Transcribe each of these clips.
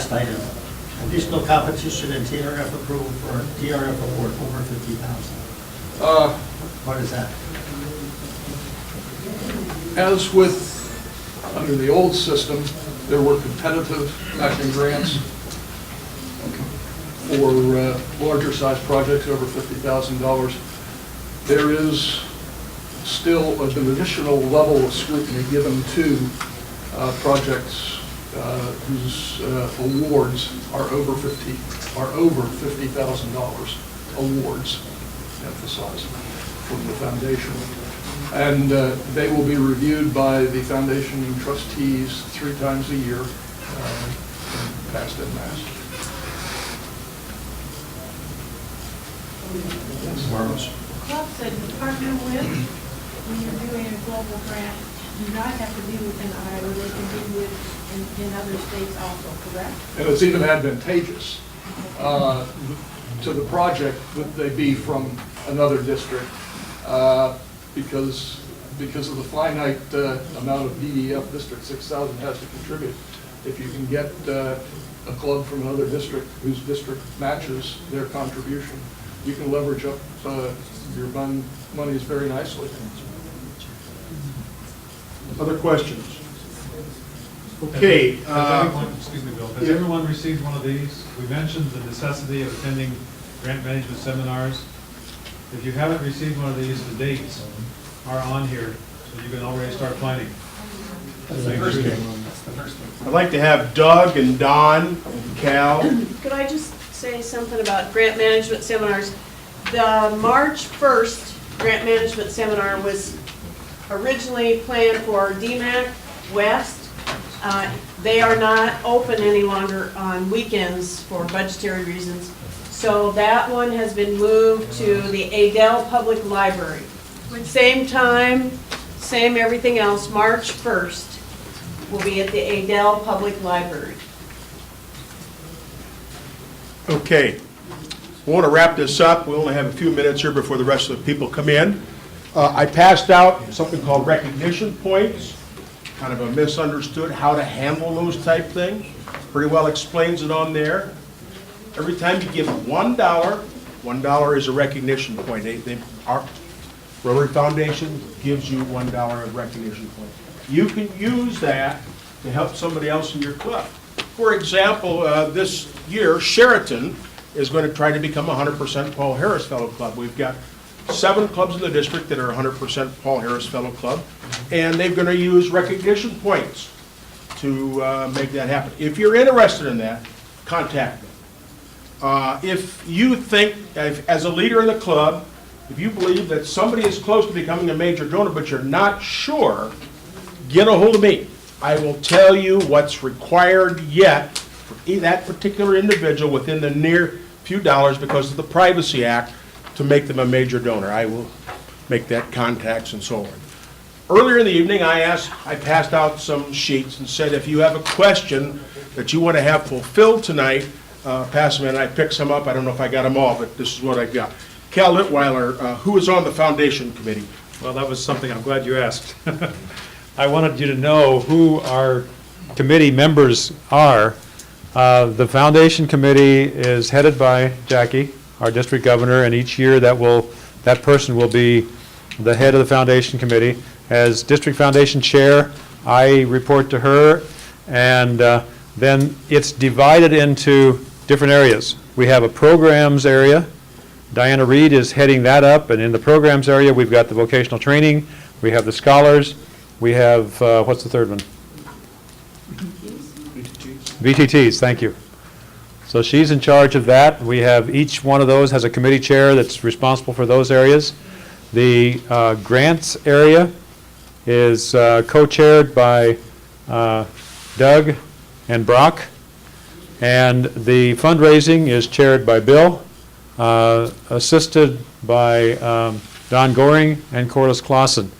last item, additional competition and TRF approval for a TRF award over 50,000. What is that? As with, under the old system, there were competitive matching grants for larger size projects over $50,000. There is still an additional level of scrutiny given to projects whose awards are over $50,000 awards, emphasize, from the foundation. And they will be reviewed by the foundation trustees 3 times a year, passed and massed. Clubs that you partner with when you're doing a global grant do not have to be within Iowa, they can be with in other states also, correct? And it's even advantageous to the project that they be from another district because of the finite amount of DEF District 6000 has to contribute. If you can get a club from another district whose district matches their contribution, you can leverage up your monies very nicely. Other questions? Okay. Excuse me, Bill. Has everyone received one of these? We mentioned the necessity of attending grant management seminars. If you haven't received one of these, the dates are on here, so you can already start planning. That's the first thing. I'd like to have Doug and Don and Cal. Could I just say something about grant management seminars? The March 1st grant management seminar was originally planned for DMAC West. They are not open any longer on weekends for budgetary reasons. So that one has been moved to the Adel Public Library. Same time, same everything else, March 1st will be at the Adel Public Library. Okay. We want to wrap this up. We only have a few minutes here before the rest of the people come in. I passed out something called recognition points, kind of a misunderstood how to handle those type things. Pretty well explains it on there. Every time you give $1, $1 is a recognition point. Our Rotary Foundation gives you $1 of recognition point. You can use that to help somebody else in your club. For example, this year, Sheraton is going to try to become a 100% Paul Harris Fellow Club. We've got 7 clubs in the district that are 100% Paul Harris Fellow Club, and they're going to use recognition points to make that happen. If you're interested in that, contact me. If you think, as a leader in the club, if you believe that somebody is close to becoming a major donor but you're not sure, get a hold of me. I will tell you what's required yet for that particular individual within the near few dollars because of the Privacy Act to make them a major donor. I will make that contacts and so on. Earlier in the evening, I passed out some sheets and said if you have a question that you want to have fulfilled tonight, pass them in. I picked some up. I don't know if I got them all, but this is what I got. Cal Litweiler, who is on the foundation committee? Well, that was something I'm glad you asked. I wanted you to know who our committee members are. The foundation committee is headed by Jackie, our district governor, and each year that person will be the head of the foundation committee. As district foundation chair, I report to her, and then it's divided into different areas. We have a programs area. Diana Reed is heading that up, and in the programs area, we've got the vocational training, we have the scholars, we have, what's the third one? VTTs, thank you. So she's in charge of that. We have each one of those has a committee chair that's responsible for those areas. The grants area is co-chaired by Doug and Brock, and the fundraising is chaired by Bill, assisted by Don Goring and Corliss Clausen.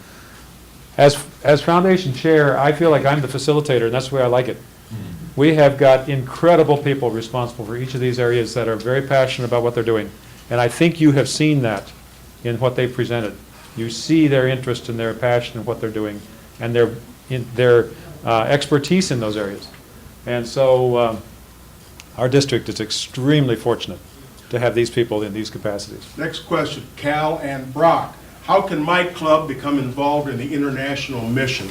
As foundation chair, I feel like I'm the facilitator, and that's the way I like it. We have got incredible people responsible for each of these areas that are very passionate about what they're doing. And I think you have seen that in what they've presented. You see their interest and their passion in what they're doing and their expertise in those areas. And so our district is extremely fortunate to have these people in these capacities. Next question, Cal and Brock. How can my club become involved in the international mission?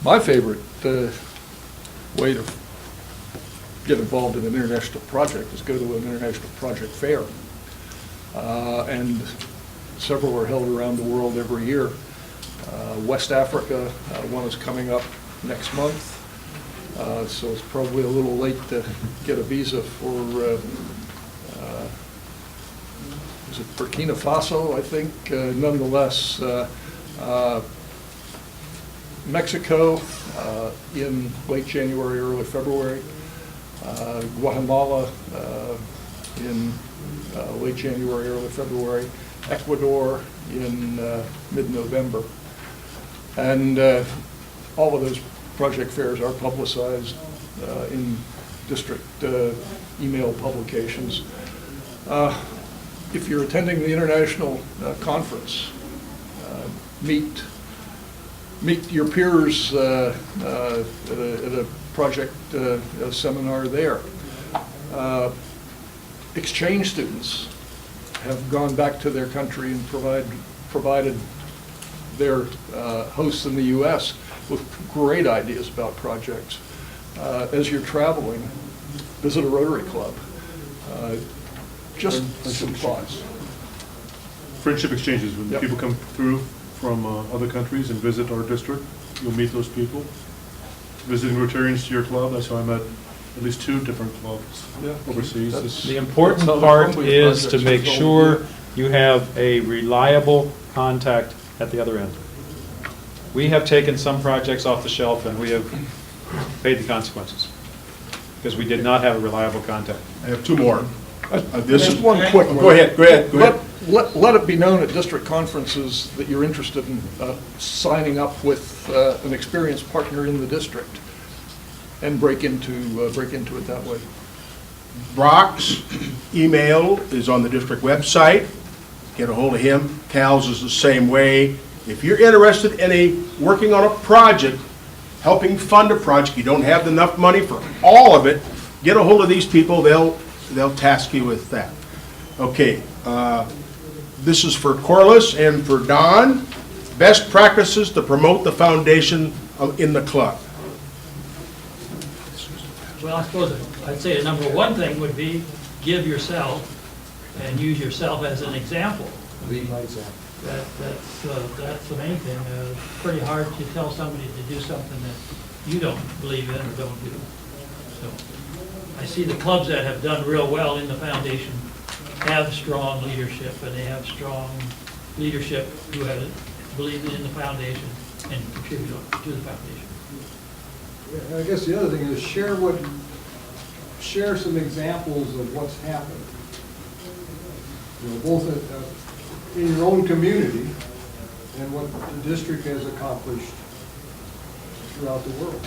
My favorite way to get involved in an international project is go to an international project fair. And several are held around the world every year. West Africa, one is coming up next month. So it's probably a little late to get a visa for, is it Burkina Faso, I think? Nonetheless, Mexico in late January, early February. Guatemala in late January, early February. Ecuador in mid-November. And all of those project fairs are publicized in district email publications. If you're attending the international conference, meet your peers at a project seminar there. Exchange students have gone back to their country and provided their hosts in the U.S. with great ideas about projects. As you're traveling, visit a Rotary Club. Just some thoughts. Friendship exchanges, when Yep. people come through from other countries and visit our district, you'll meet those people. Visiting Rotarians to your club, that's how I met at least 2 different clubs Yeah. overseas. That's- The important That's how the part Columbia is to projects make was all sure here. you have a reliable contact at the other end. We have taken some projects off the shelf and we have paid the consequences because we did not have a reliable contact. I have 2 more. This is Just one quick one. Go ahead. Let it be known at district conferences that you're interested in signing up with an experienced partner in the district and break into it that way. Brock's email is on the district website. Get a hold of him. Cal's is the same way. If you're interested in working on a project, helping fund a project, you don't have enough money for all of it, get a hold of these people. They'll task you with that. Okay, this is for Corliss and for Don. Best practices to promote the foundation in the club. Well, I suppose I'd say the number one thing would be give yourself and use yourself as an example. Lead by example. That's the main thing. Pretty hard to tell somebody to do something that you don't believe in or don't do. So I see the clubs that have done real well in the foundation have strong leadership, and they have strong leadership who have believed in the foundation and contribute to the foundation. I guess the other thing is share some examples of what's happened. You know, both in your own community and what the district has accomplished throughout the world.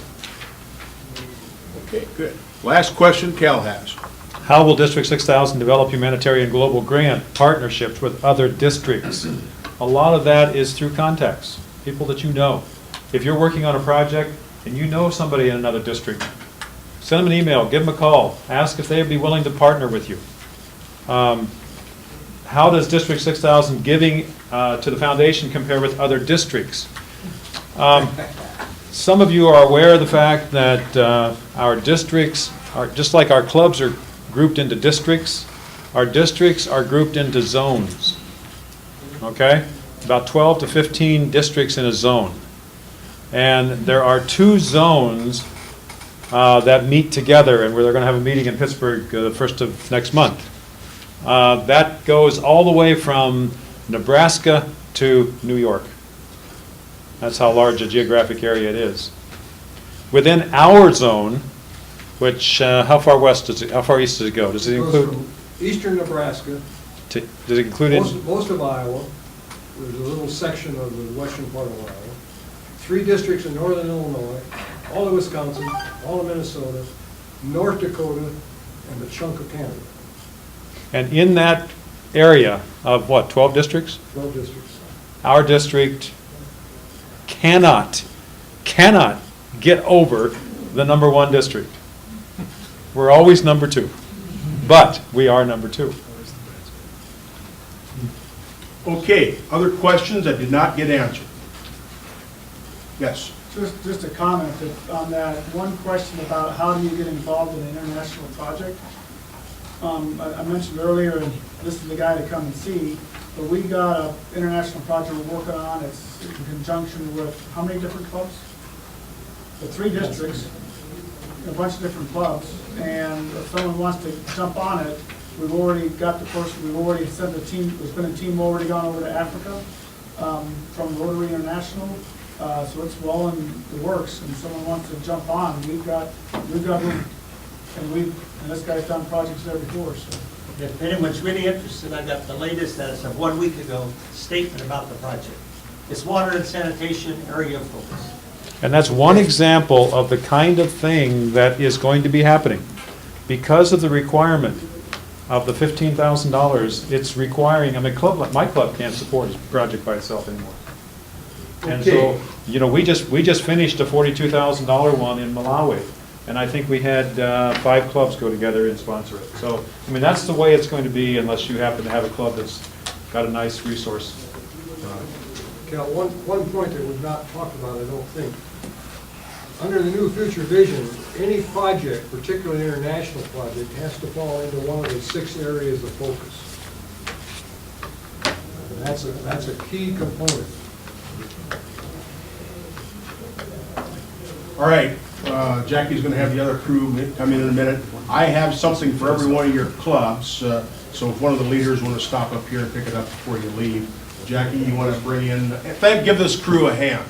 Okay, good. Last question Cal has. How will District 6000 develop humanitarian global grant partnerships with other districts? A lot of that is through contacts, people that you know. If you're working on a project and you know somebody in another district, send them an email, give them a call, ask if they'd be willing to partner with you. How does District 6000 giving to the foundation compare with other districts? Some of you are aware of the fact that our districts are, just like our clubs are grouped into districts, our districts are grouped into zones. Okay? About 12 to 15 districts in a zone. And there are 2 zones that meet together, and they're going to have a meeting in Pittsburgh the first of next month. That goes all the way from Nebraska to New York. That's how large a geographic area it is. Within our zone, which how far west does it? How far east does it go? Does it Goes include? from eastern Nebraska, Does it include? most of Iowa. There's a little section of the western part of Iowa. 3 districts in northern Illinois, all of Wisconsin, all of Minnesota, North Dakota, and a chunk of Canada. And in that area of what, 12 districts? 12 districts. Our district cannot get over the number 1 district. We're always number 2, but we are number 2. Okay, other questions that did not get answered? Yes. Just a comment on that, one question about how do you get involved in an international project? I mentioned earlier, and this is the guy to come and see, but we got an international project we're working on. It's in conjunction with, how many different clubs? The 3 districts, a bunch of different clubs, and if someone wants to jump on it, we've already got the person, we've already sent a team, there's been a team already gone over to Africa from Rotary International, so it's well in the works, and someone wants to jump on, we've got room. And this guy's done projects there before, so. If anyone's really interested, I got the latest, as of 1 week ago, statement about the project. It's water and sanitation area of focus. And that's one example of the kind of thing that is going to be happening. Because of the requirement of the $15,000, it's requiring, I mean, my club can't support a project by itself anymore. And so, you know, we just finished a $42,000 one in Malawi, and I think we had 5 clubs go together and sponsor it. So, I mean, that's the way it's going to be unless you happen to have a club that's got a nice resource. Cal, one point that was not talked about, I don't think. Under the new future vision, any project, particularly international project, has to fall into one of the 6 areas of focus. And that's a key component. All right, Jackie's going to have the other crew come in a minute. I have something for every one of your clubs, so if one of the leaders want to stop up here and pick it up before you leave. Jackie, you want to bring in, give this crew a hand.